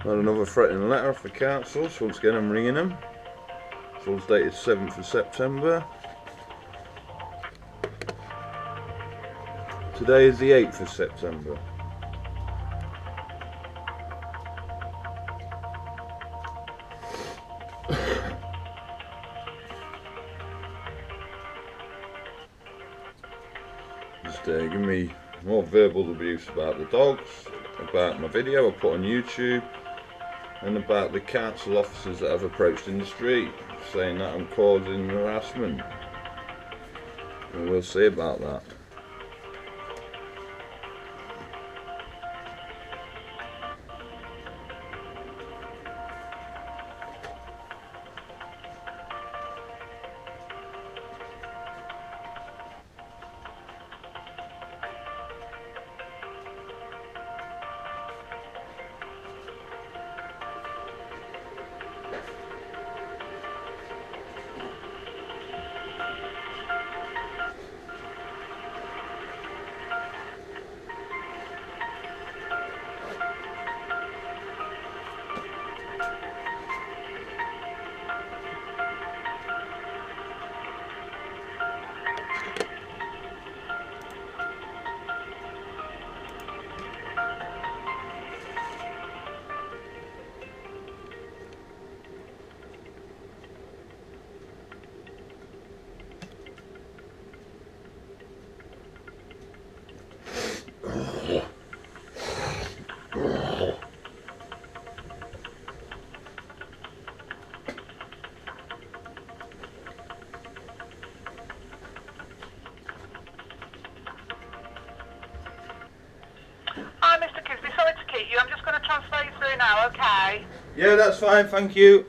Got another threatening letter off the council, so once again I'm ringing them. This one's dated 7th of September. Today is the 8th of September. Just giving me more verbal abuse about the dogs, about my video I put on YouTube, and about the council officers that I've approached in the street, saying that I'm causing harassment. And we'll see about that. Hi, Mr. Kisby, sorry to keep you. I'm just going to transfer you through now, okay? Yeah, that's fine, thank you.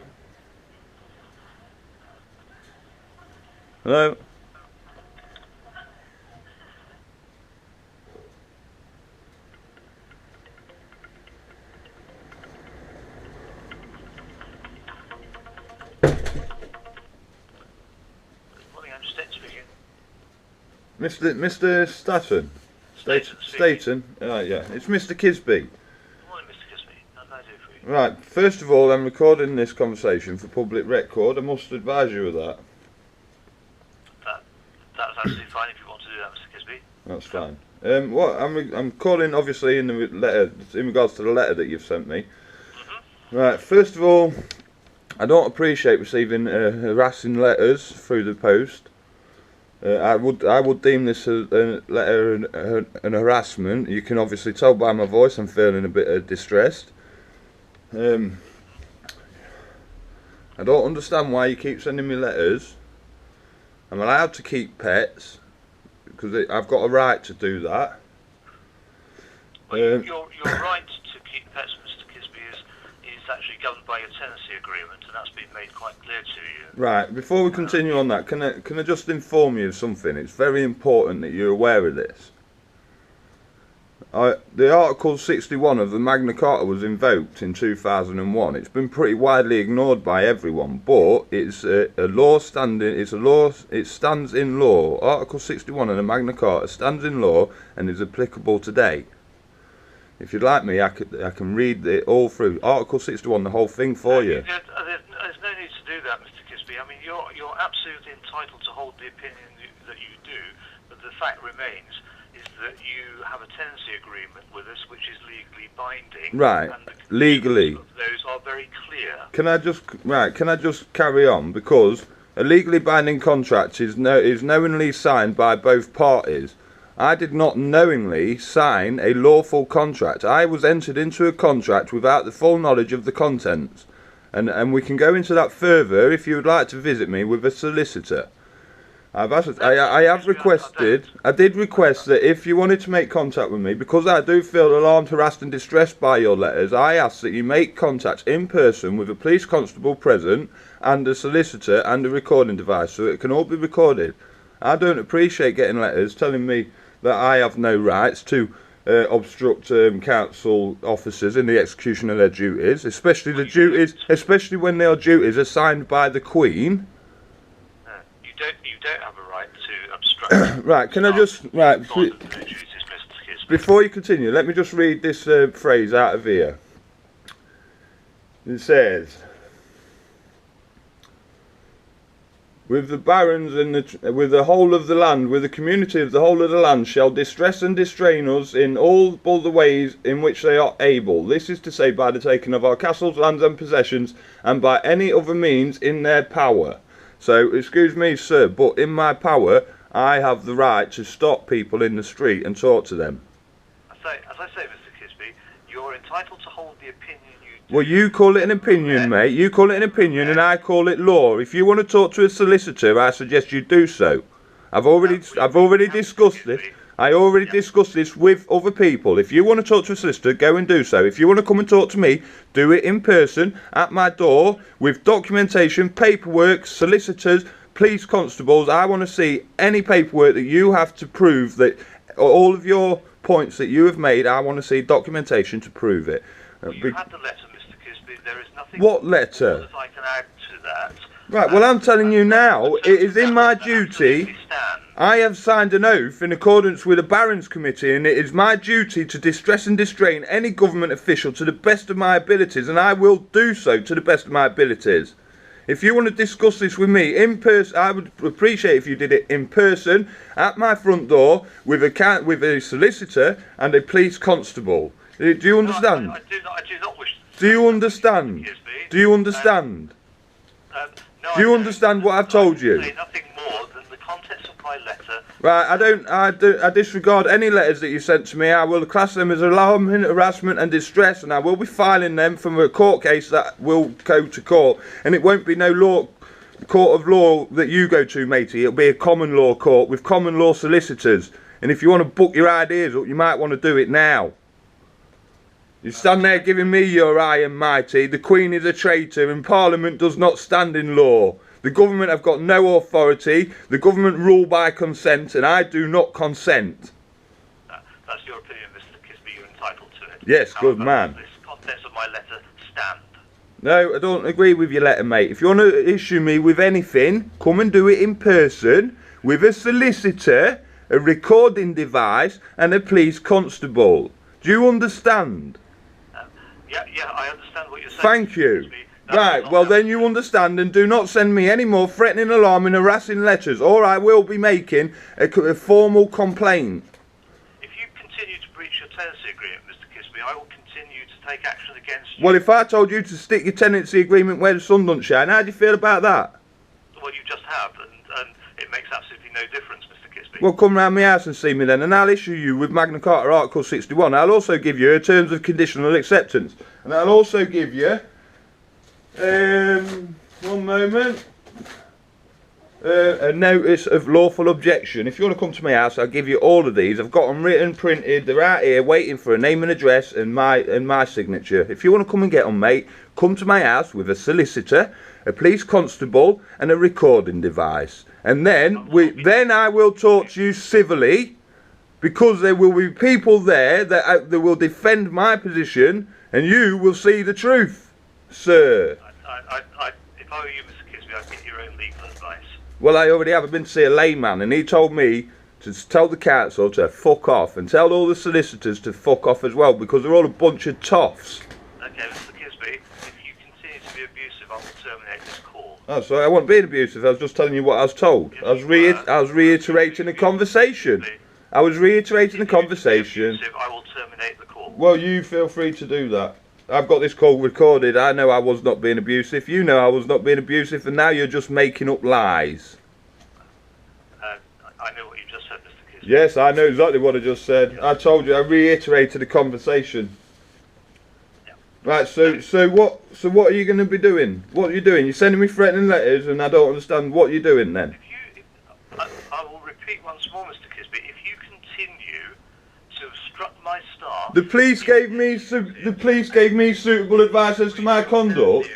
Hello? Morning, I'm just speaking. Mr. Staton? Staton? Yeah, it's Mr. Kisby. Morning, Mr. Kisby. How can I do for you? Right, first of all, I'm recording this conversation for public record. I must advise you of that. That's absolutely fine if you want to do that, Mr. Kisby. That's fine. I'm calling, obviously, in the letter, in regards to the letter that you've sent me. Right, first of all, I don't appreciate receiving harassing letters through the post. I would deem this a letter an harassment. You can obviously tell by my voice I'm feeling a bit distressed. I don't understand why you keep sending me letters. I'm allowed to keep pets because I've got a right to do that. Well, your right to keep pets, Mr. Kisby, is actually governed by your tenancy agreement, and that's been made quite clear to you. Right, before we continue on that, can I just inform you of something? It's very important that you're aware of this. The Article 61 of the Magna Carta was invoked in 2001. It's been pretty widely ignored by everyone, but it's a law standing. It's a law. It stands in law. Article 61 of the Magna Carta stands in law and is applicable today. If you'd like me, I can read it all through. Article 61, the whole thing for you. There's no need to do that, Mr. Kisby. I mean, you're absolutely entitled to hold the opinion that you do, but the fact remains is that you have a tenancy agreement with us, which is legally binding. Right, and legally. Those are very clear. Can I just carry on, because a legally binding contract is knowingly signed by both parties. I did not knowingly sign a lawful contract. I was entered into a contract without the full knowledge of the contents. And we can go into that further if you would like to visit me with a solicitor. I did request that if you wanted to make contact with me, because I do feel alarmed, harassed and distressed by your letters, I ask that you make contact in person with a police constable present and a solicitor and a recording device so it can all be recorded. I don't appreciate getting letters telling me that I have no rights to obstruct council officers in the execution of their duties, especially when their duties are signed by the Queen. You don't have a right to obstruct. Right, can I just before you continue, let me just read this phrase out of here. It says, with the barons and with the whole of the land, with the community of the whole of the land, shall distress and distrain us in all the ways in which they are able. This is to say, by the taking of our castles, lands, and possessions, and by any other means in their power. So, excuse me, sir, but in my power, I have the right to stop people in the street and talk to them. As I say, Mr. Kisby, you're entitled to hold the opinion you do. Well, you call it an opinion, mate. You call it an opinion, and I call it law. If you want to talk to a solicitor, I suggest you do so. I've already discussed this. I already discussed this with other people. If you want to talk to a solicitor, go and do so. If you want to come and talk to me, do it in person at my door with documentation, paperwork, solicitors, police constables. I want to see any paperwork that you have to prove that all of your points that you have made. I want to see documentation to prove it. You had the letter, Mr. Kisby. There is nothing What letter? that I can add to that. Right, well, I'm telling you now, it is in my duty. I have signed an oath in accordance with the Barons Committee, and it is my duty to distress and distrain any government official to the best of my abilities, and I will do so to the best of my abilities. If you want to discuss this with me in person, I would appreciate if you did it in person at my front door with a solicitor and a police constable. Do you understand? No, I do not wish to. Do you understand? Do you understand? No, Do you understand what I've told you? I say nothing more than the contents of my letter. Right, I disregard any letters that you sent to me. I will class them as alarming, harassment and distress, and I will be filing them from a court case that will go to court. And it won't be no court of law that you go to, matey. It'll be a common law court with common law solicitors. And if you want to book your ideas up, you might want to do it now. You stand there giving me your high and mighty. The Queen is a traitor and Parliament does not stand in law. The government have got no authority. The government rule by consent, and I do not consent. That's your opinion, Mr. Kisby. You're entitled to it. Yes, However, good man. The contents of my letter stand. No, I don't agree with your letter, mate. If you want to issue me with anything, come and do it in person with a solicitor, a recording device, and a police constable. Do you understand? Yeah, I understand what you're saying. Thank you. Right, well then you understand, and do not send me any more threatening, alarming, harassing letters, or I will be making a formal complaint. If you continue to breach your tenancy agreement, Mr. Kisby, I will continue to take action against you. Well, if I told you to stick your tenancy agreement where the sun don't shine, how do you feel about that? Well, you just have, and it makes absolutely no difference, Mr. Kisby. Well, come round my house and see me then, and I'll issue you with Magna Carta Article 61. I'll also give you a terms of conditional acceptance, and I'll also give you one moment. A notice of lawful objection. If you want to come to my house, I'll give you all of these. I've got them written, printed. They're out here waiting for a name and address and my signature. If you want to come and get them, mate, come to my house with a solicitor, a police constable, and a recording device. And then I will talk to you civilly, because there will be people there that will defend my position, and you will see the truth, sir. If I were you, Mr. Kisby, I'd get your own legal advice. Well, I already have. I've been to see a layman, and he told me to tell the council to fuck off, and tell all the solicitors to fuck off as well, because they're all a bunch of toffs. Okay, Mr. Kisby, if you continue to be abusive, I will terminate this call. Oh, sorry, I wasn't being abusive. I was just telling you what I was told. I was reiterating the conversation. I was reiterating the conversation. I will terminate the call. Well, you feel free to do that. I've got this call recorded. I know I was not being abusive. You know I was not being abusive, and now you're just making up lies. I know what you just said, Mr. Kisby. Yes, I know exactly what I just said. I told you. I reiterated the conversation. Yeah. Right. So what are you going to be doing? What are you doing? You're sending me threatening letters, and I don't understand what you're doing then. I will repeat once more, Mr. Kisby. If you continue to obstruct my staff, The police gave me suitable advice as to my conduct.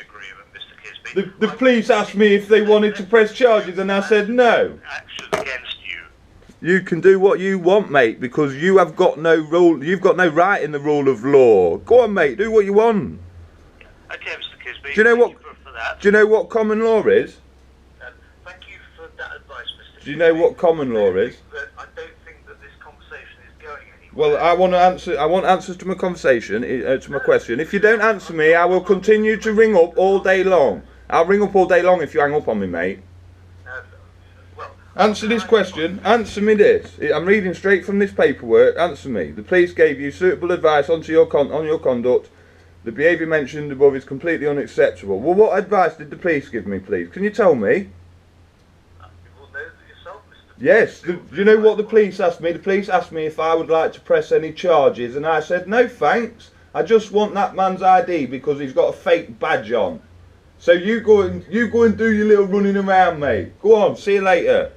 The police asked me if they wanted to press charges, and I said no. Action against you. You can do what you want, mate, because you have got no rule. You've got no right in the rule of law. Go on, mate. Do what you want. Okay, Mr. Kisby. Do you know what? For that. Do you know what common law is? Thank you for that advice, Mr. Do you know what common law is? But I don't think that this conversation is going anywhere. Well, I want to answer. I want answers to my conversation, to my question. If you don't answer me, I will continue to ring up all day long. I'll ring up all day long if you hang up on me, mate. Well, Answer this question. Answer me this. I'm reading straight from this paperwork. Answer me. The police gave you suitable advice on your conduct. The behaviour mentioned above is completely unacceptable. Well, what advice did the police give me, please? Can you tell me? you will know that yourself, Mr. Yes. Do you know what the police asked me? The police asked me if I would like to press any charges, and I said no, thanks. I just want that man's ID because he's got a fake badge on. So you go and do your little running around, mate. Go on. See you later.